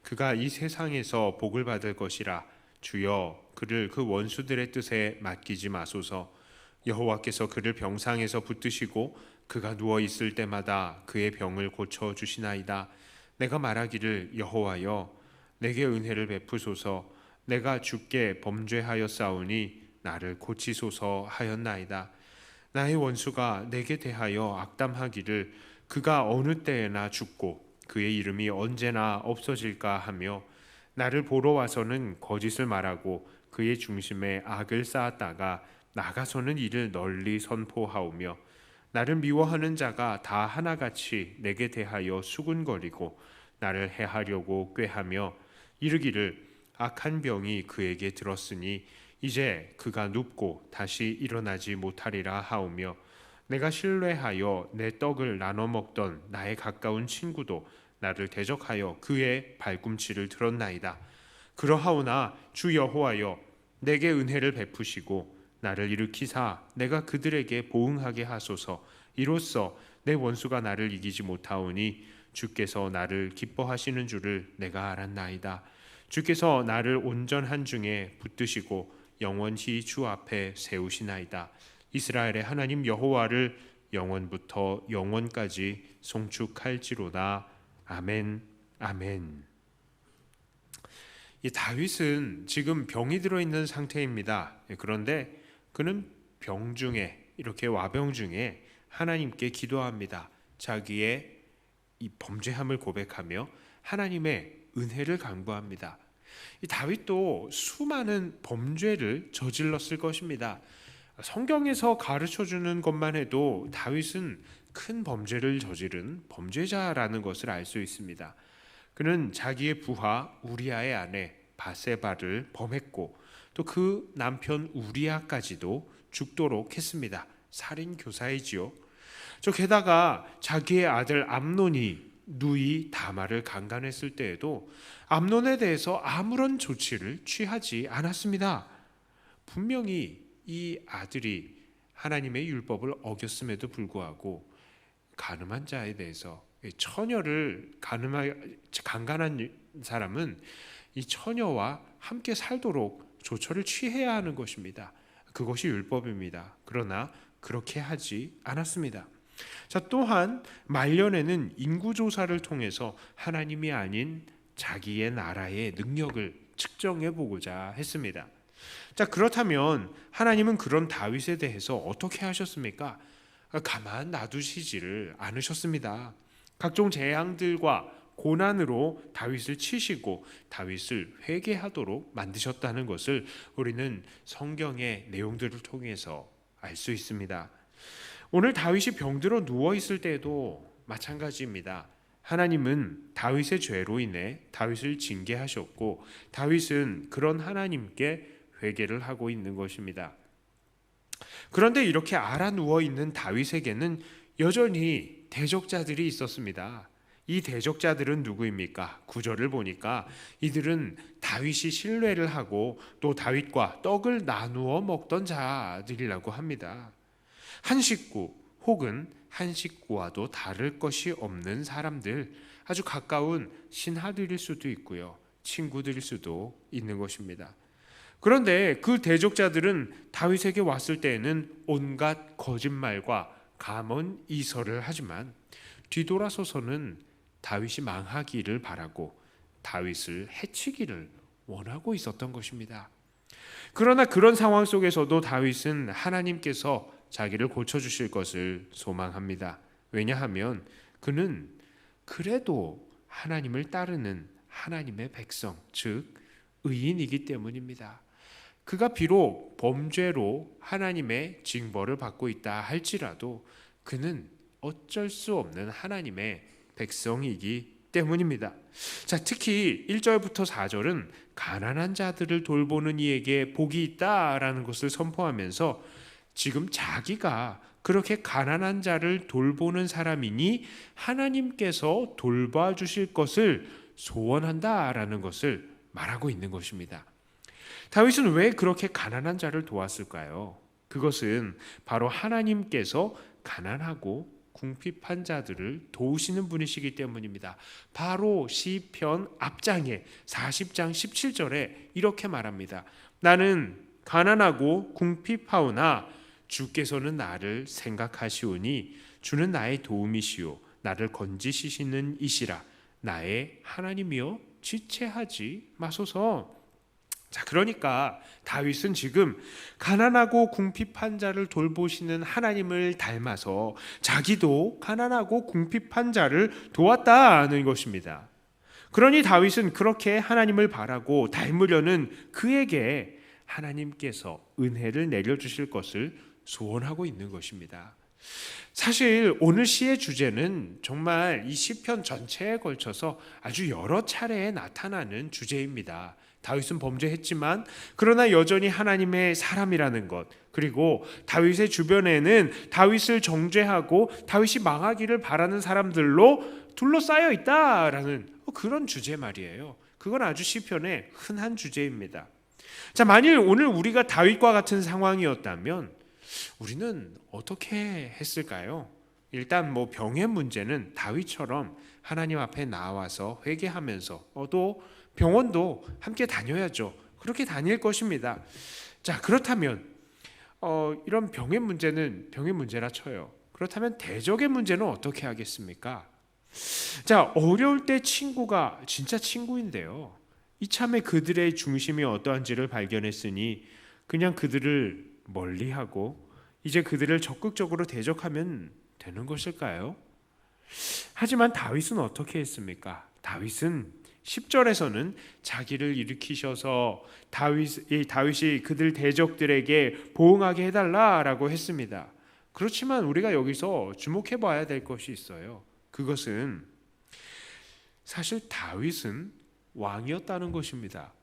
그가 이 세상에서 복을 받을 것이라. 주여 그를 그 원수들의 뜻에 맡기지 마소서. 여호와께서 그를 병상에서 붙드시고 그가 누워 있을 때마다 그의 병을 고쳐 주시나이다. 내가 말하기를 여호와여 내게 은혜를 베푸소서. 내가 주께 범죄하였사오니 나를 고치소서 하였나이다. 나의 원수가 내게 대하여 악담하기를 그가 어느 때에나 죽고 그의 이름이 언제나 없어질까 하며 나를 보러 와서는 거짓을 말하고 그의 중심에 악을 쌓았다가 나가서는 이를 널리 선포하오며 나를 미워하는 자가 다 하나같이 내게 대하여 수군거리고 나를 해하려고 꾀하며 이르기를 악한 병이 그에게 들었으니 이제 그가 눕고 다시 일어나지 못하리라 하오며 내가 신뢰하여 내 떡을 나눠 먹던 나의 가까운 친구도 나를 대적하여 그의 발꿈치를 들었나이다. 그러하오나 주 여호와여 내게 은혜를 베푸시고 나를 일으키사 내가 그들에게 보응하게 하소서. 이로써 내 원수가 나를 이기지 못하오니 주께서 나를 기뻐하시는 줄을 내가 알았나이다. 주께서 나를 온전한 중에 붙드시고 영원히 주 앞에 세우시나이다. 이스라엘의 하나님 여호와를 영원부터 영원까지 송축할지로다. 아멘. 아멘. 이 다윗은 지금 병이 들어있는 상태입니다. 그런데 그는 병 중에 이렇게 와병 중에 하나님께 기도합니다. 자기의 이 범죄함을 고백하며 하나님의 은혜를 간구합니다. 이 다윗도 수많은 범죄를 저질렀을 것입니다. 성경에서 가르쳐주는 것만 해도 다윗은 큰 범죄를 저지른 범죄자라는 것을 알 수 있습니다. 그는 자기의 부하 우리아의 아내 바세바를 범했고 또 그 남편 우리아까지도 죽도록 했습니다. 살인 교사이지요. 저 게다가 자기의 아들 암논이 누이 다말을 강간했을 때에도 암논에 대해서 아무런 조치를 취하지 않았습니다. 분명히 이 아들이 하나님의 율법을 어겼음에도 불구하고 간음한 자에 대해서 처녀를 강간한 사람은 이 처녀와 함께 살도록 조처를 취해야 하는 것입니다. 그것이 율법입니다. 그러나 그렇게 하지 않았습니다. 자, 또한 말년에는 인구조사를 통해서 하나님이 아닌 자기의 나라의 능력을 측정해 보고자 했습니다. 자, 그렇다면 하나님은 그런 다윗에 대해서 어떻게 하셨습니까? 가만 놔두시지를 않으셨습니다. 각종 재앙들과 고난으로 다윗을 치시고 다윗을 회개하도록 만드셨다는 것을 우리는 성경의 내용들을 통해서 알 수 있습니다. 오늘 다윗이 병들어 누워 있을 때도 마찬가지입니다. 하나님은 다윗의 죄로 인해 다윗을 징계하셨고 다윗은 그런 하나님께 회개를 하고 있는 것입니다. 그런데 이렇게 알아 누워 있는 다윗에게는 여전히 대적자들이 있었습니다. 이 대적자들은 누구입니까? 9절을 보니까 이들은 다윗이 신뢰를 하고 또 다윗과 떡을 나누어 먹던 자들이라고 합니다. 한 식구 혹은 한 식구와도 다를 것이 없는 사람들, 아주 가까운 신하들일 수도 있고요, 친구들일 수도 있는 것입니다. 그런데 그 대적자들은 다윗에게 왔을 때에는 온갖 거짓말과 감언 이설을 하지만 뒤돌아서서는 다윗이 망하기를 바라고 다윗을 해치기를 원하고 있었던 것입니다. 그러나 그런 상황 속에서도 다윗은 하나님께서 자기를 고쳐주실 것을 소망합니다. 왜냐하면 그는 그래도 하나님을 따르는 하나님의 백성, 즉 의인이기 때문입니다. 그가 비록 범죄로 하나님의 징벌을 받고 있다 할지라도 그는 어쩔 수 없는 하나님의 백성이기 때문입니다. 자, 특히 1절부터 4절은 가난한 자들을 돌보는 이에게 복이 있다라는 것을 선포하면서 지금 자기가 그렇게 가난한 자를 돌보는 사람이니 하나님께서 돌봐주실 것을 소원한다라는 것을 말하고 있는 것입니다. 다윗은 왜 그렇게 가난한 자를 도왔을까요? 그것은 바로 하나님께서 가난하고 궁핍한 자들을 도우시는 분이시기 때문입니다. 바로 시편 앞장에 40장 17절에 이렇게 말합니다. 나는 가난하고 궁핍하오나 주께서는 나를 생각하시오니 주는 나의 도움이시오 나를 건지시는 이시라 나의 하나님이여 지체하지 마소서. 자, 그러니까 다윗은 지금 가난하고 궁핍한 자를 돌보시는 하나님을 닮아서 자기도 가난하고 궁핍한 자를 도왔다는 것입니다. 그러니 다윗은 그렇게 하나님을 바라고 닮으려는 그에게 하나님께서 은혜를 내려주실 것을 소원하고 있는 것입니다. 사실 오늘 시의 주제는 정말 이 시편 전체에 걸쳐서 아주 여러 차례에 나타나는 주제입니다. 다윗은 범죄했지만 그러나 여전히 하나님의 사람이라는 것, 그리고 다윗의 주변에는 다윗을 정죄하고 다윗이 망하기를 바라는 사람들로 둘러싸여 있다라는 그런 주제 말이에요. 그건 아주 시편의 흔한 주제입니다. 자, 만일 오늘 우리가 다윗과 같은 상황이었다면 우리는 어떻게 했을까요? 일단 병의 문제는 다윗처럼 하나님 앞에 나와서 회개하면서 또 병원도 함께 다녀야죠. 그렇게 다닐 것입니다. 자, 그렇다면 이런 병의 문제는 병의 문제라 쳐요. 그렇다면 대적의 문제는 어떻게 하겠습니까? 자, 어려울 때 친구가 진짜 친구인데요. 이참에 그들의 중심이 어떠한지를 발견했으니 그냥 그들을 멀리하고 이제 그들을 적극적으로 대적하면 되는 것일까요? 하지만 다윗은 어떻게 했습니까? 다윗은 10절에서는 자기를 일으키셔서 다윗이 그들 대적들에게 보응하게 해달라라고 했습니다. 그렇지만 우리가 여기서 주목해 봐야 될 것이 있어요. 그것은 사실 다윗은 왕이었다는 것입니다.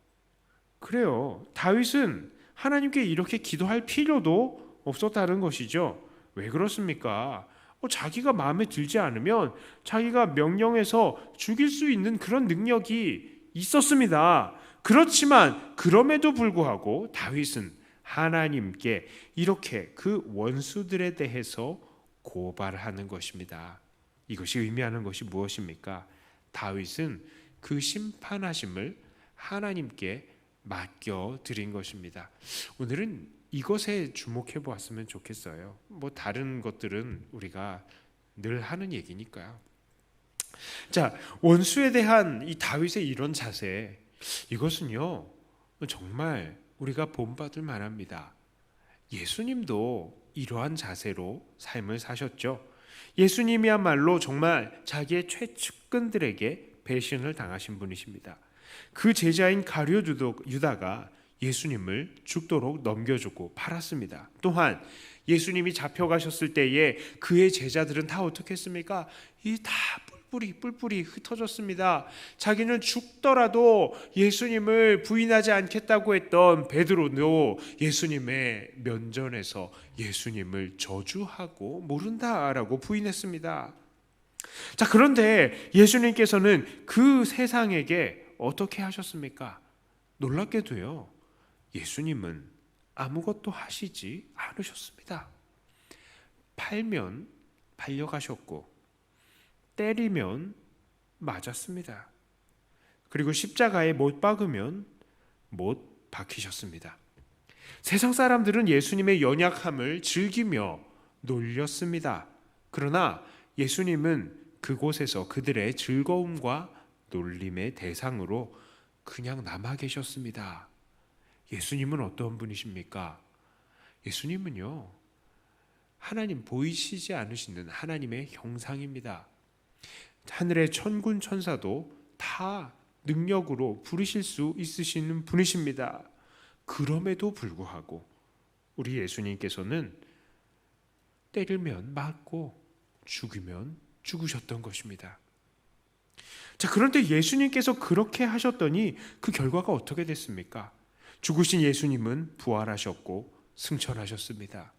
그래요. 다윗은 하나님께 이렇게 기도할 필요도 없었다는 것이죠. 왜 그렇습니까? 자기가 마음에 들지 않으면 자기가 명령해서 죽일 수 있는 그런 능력이 있었습니다. 그렇지만 그럼에도 불구하고 다윗은 하나님께 이렇게 그 원수들에 대해서 고발하는 것입니다. 이것이 의미하는 것이 무엇입니까? 다윗은 그 심판하심을 하나님께 맡겨드린 것입니다. 오늘은 이것에 주목해 보았으면 좋겠어요. 다른 것들은 우리가 늘 하는 얘기니까요. 자, 원수에 대한 이 다윗의 이런 자세, 이것은요 정말 우리가 본받을 만합니다. 예수님도 이러한 자세로 삶을 사셨죠. 예수님이야말로 정말 자기의 최측근들에게 배신을 당하신 분이십니다. 그 제자인 가룟 유다가 예수님을 죽도록 넘겨주고 팔았습니다. 또한 예수님이 잡혀가셨을 때에 그의 제자들은 다 어떻게 했습니까? 다 뿔뿔이 흩어졌습니다. 자기는 죽더라도 예수님을 부인하지 않겠다고 했던 베드로도 예수님의 면전에서 예수님을 저주하고 모른다라고 부인했습니다. 자, 그런데 예수님께서는 그 세상에게 어떻게 하셨습니까? 놀랍게도요, 예수님은 아무것도 하시지 않으셨습니다. 팔면 팔려가셨고 때리면 맞았습니다. 그리고 십자가에 못 박으면 못 박히셨습니다. 세상 사람들은 예수님의 연약함을 즐기며 놀렸습니다. 그러나 예수님은 그곳에서 그들의 즐거움과 놀림의 대상으로 그냥 남아 계셨습니다. 예수님은 어떤 분이십니까? 예수님은요, 하나님 보이시지 않으시는 하나님의 형상입니다. 하늘의 천군 천사도 다 능력으로 부르실 수 있으시는 분이십니다. 그럼에도 불구하고 우리 예수님께서는 때리면 맞고 죽이면 죽으셨던 것입니다. 자, 그런데 예수님께서 그렇게 하셨더니 그 결과가 어떻게 됐습니까? 죽으신 예수님은 부활하셨고 승천하셨습니다.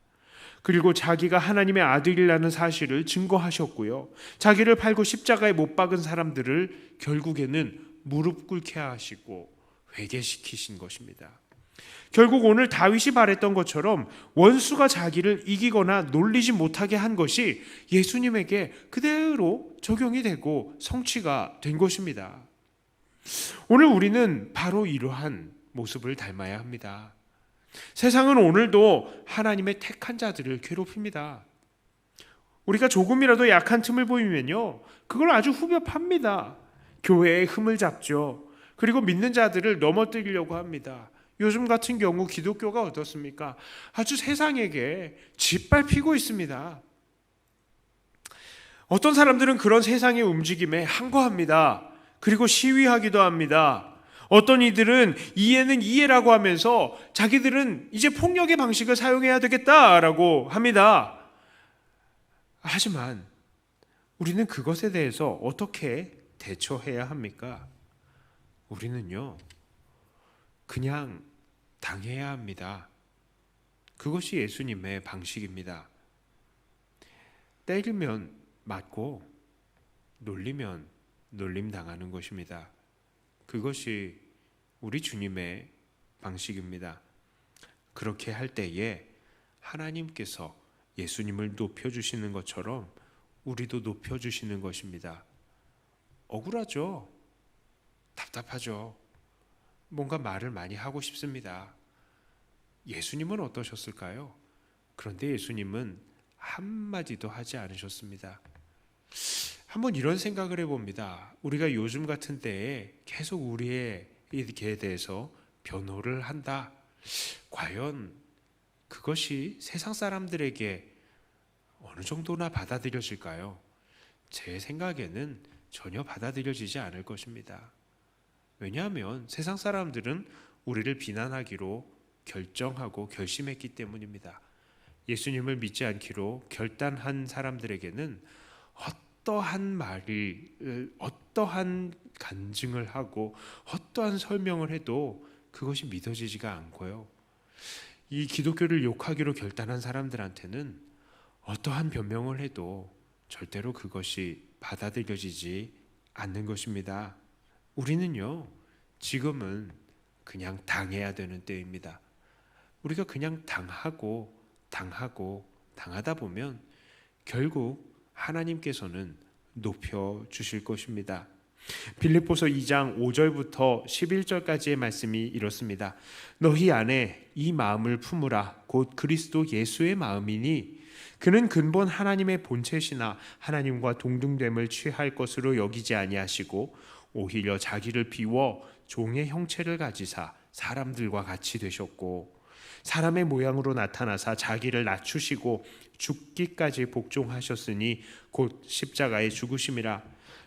그리고 자기가 하나님의 아들이라는 사실을 증거하셨고요. 자기를 팔고 십자가에 못 박은 사람들을 결국에는 무릎 꿇게 하시고 회개시키신 것입니다. 결국 오늘 다윗이 말했던 것처럼 원수가 자기를 이기거나 놀리지 못하게 한 것이 예수님에게 그대로 적용이 되고 성취가 된 것입니다. 오늘 우리는 바로 이러한 모습을 닮아야 합니다. 세상은 오늘도 하나님의 택한 자들을 괴롭힙니다. 우리가 조금이라도 약한 틈을 보이면요, 그걸 아주 후벼 팝니다. 교회의 흠을 잡죠. 그리고 믿는 자들을 넘어뜨리려고 합니다. 요즘 같은 경우 기독교가 어떻습니까? 아주 세상에게 짓밟히고 있습니다. 어떤 사람들은 그런 세상의 움직임에 항거합니다. 그리고 시위하기도 합니다. 어떤 이들은 이해는 이해라고 하면서 자기들은 이제 폭력의 방식을 사용해야 되겠다라고 합니다. 하지만 우리는 그것에 대해서 어떻게 대처해야 합니까? 우리는요, 그냥 당해야 합니다. 그것이 예수님의 방식입니다. 때리면 맞고 놀리면 놀림 당하는 것입니다. 그것이 우리 주님의 방식입니다. 그렇게 할 때에 하나님께서 예수님을 높여주시는 것처럼 우리도 높여주시는 것입니다. 억울하죠? 답답하죠? 뭔가 말을 많이 하고 싶습니다. 예수님은 어떠셨을까요? 그런데 예수님은 한마디도 하지 않으셨습니다. 한번 이런 생각을 해봅니다. 우리가 요즘 같은 때에 계속 우리에게 대해서 변호를 한다. 과연 그것이 세상 사람들에게 어느 정도나 받아들여질까요? 제 생각에는 전혀 받아들여지지 않을 것입니다. 왜냐하면 세상 사람들은 우리를 비난하기로 결정하고 결심했기 때문입니다. 예수님을 믿지 않기로 결단한 사람들에게는 어떠한 말을, 어떠한 간증을 하고 어떠한 설명을 해도 그것이 믿어지지가 않고요. 이 기독교를 욕하기로 결단한 사람들한테는 어떠한 변명을 해도 절대로 그것이 받아들여지지 않는 것입니다. 우리는요, 지금은 그냥 당해야 되는 때입니다. 우리가 그냥 당하다 보면 결국 하나님께서는 높여주실 것입니다. 빌립보서 2장 5절부터 11절까지의 말씀이 이렇습니다. 너희 안에 이 마음을 품으라. 곧 그리스도 예수의 마음이니 그는 근본 하나님의 본체시나 하나님과 동등됨을 취할 것으로 여기지 아니하시고 오히려 자기를 비워 종의 형체를 가지사 사람들과 같이 되셨고 사람의 모양으로 나타나사 자기를 낮추시고 죽기까지 복종하셨으니 곧 십자가의 죽으심이라.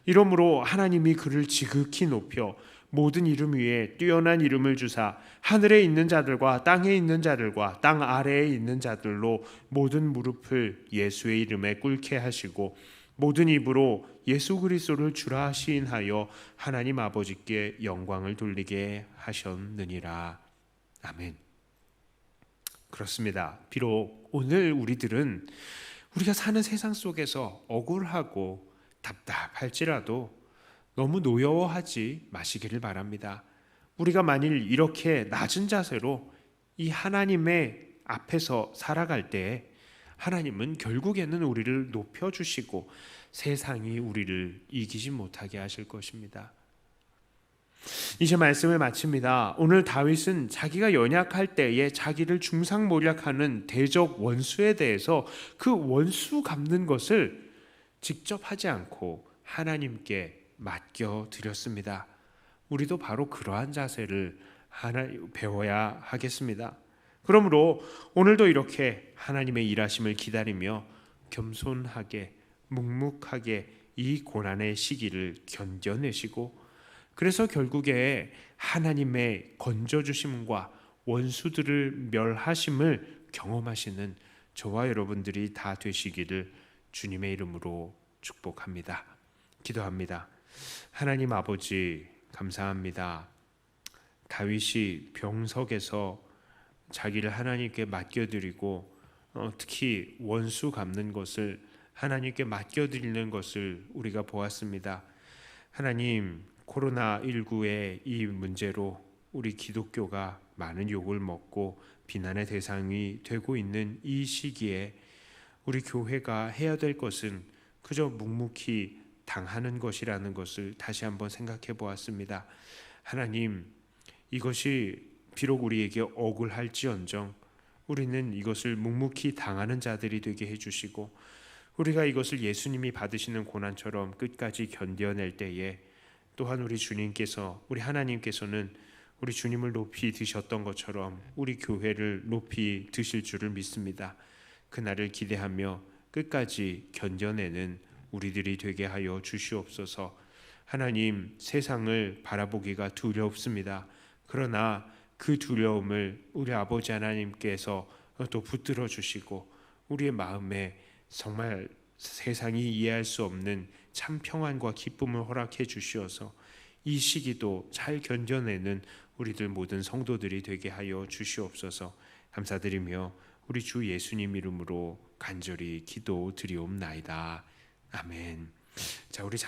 이러므로 하나님이 그를 지극히 높여 모든 이름 위에 뛰어난 이름을 주사 하늘에 있는 자들과 땅에 있는 자들과 땅 아래에 있는 자들로 모든 무릎을 예수의 이름에 꿇게 하시고 모든 입으로 예수 그리스도를 주라 시인하여 하나님 아버지께 영광을 돌리게 하셨느니라. 아멘. 그렇습니다. 비록 오늘 우리들은 우리가 사는 세상 속에서 억울하고 답답할지라도 너무 노여워하지 마시기를 바랍니다. 우리가 만일 이렇게 낮은 자세로 이 하나님의 앞에서 살아갈 때 하나님은 결국에는 우리를 높여주시고 세상이 우리를 이기지 못하게 하실 것입니다. 이제 말씀을 마칩니다. 오늘 다윗은 자기가 연약할 때에 자기를 중상모략하는 대적 원수에 대해서 그 원수 갚는 것을 직접 하지 않고 하나님께 맡겨드렸습니다. 우리도 바로 그러한 자세를 배워야 하겠습니다. 그러므로 오늘도 이렇게 하나님의 일하심을 기다리며 겸손하게 묵묵하게 이 고난의 시기를 견뎌내시고 그래서 결국에 하나님의 건져주심과 원수들을 멸하심을 경험하시는 저와 여러분들이 다 되시기를 주님의 이름으로 축복합니다. 기도합니다. 하나님 아버지 감사합니다. 다윗이 병석에서 자기를 하나님께 맡겨드리고 특히 원수 갚는 것을 하나님께 맡겨드리는 것을 우리가 보았습니다. 하나님, 코로나19의 이 문제로 우리 기독교가 많은 욕을 먹고 비난의 대상이 되고 있는 이 시기에 우리 교회가 해야 될 것은 그저 묵묵히 당하는 것이라는 것을 다시 한번 생각해 보았습니다. 하나님, 이것이 비록 우리에게 억울할지언정 우리는 이것을 묵묵히 당하는 자들이 되게 해주시고, 우리가 이것을 예수님이 받으시는 고난처럼 끝까지 견뎌낼 때에 또한 우리 주님께서, 우리 하나님께서는 우리 주님을 높이 드셨던 것처럼 우리 교회를 높이 드실 줄을 믿습니다. 그날을 기대하며 끝까지 견뎌내는 우리들이 되게 하여 주시옵소서. 하나님, 세상을 바라보기가 두렵습니다. 그러나 그 두려움을 우리 아버지 하나님께서 또 붙들어 주시고 우리의 마음에 정말 세상이 이해할 수 없는 참 평안과 기쁨을 허락해 주시어서 이 시기도 잘 견뎌내는 우리들 모든 성도들이 되게 하여 주시옵소서. 감사드리며 우리 주 예수님 이름으로 간절히 기도드리옵나이다. 아멘. 자, 우리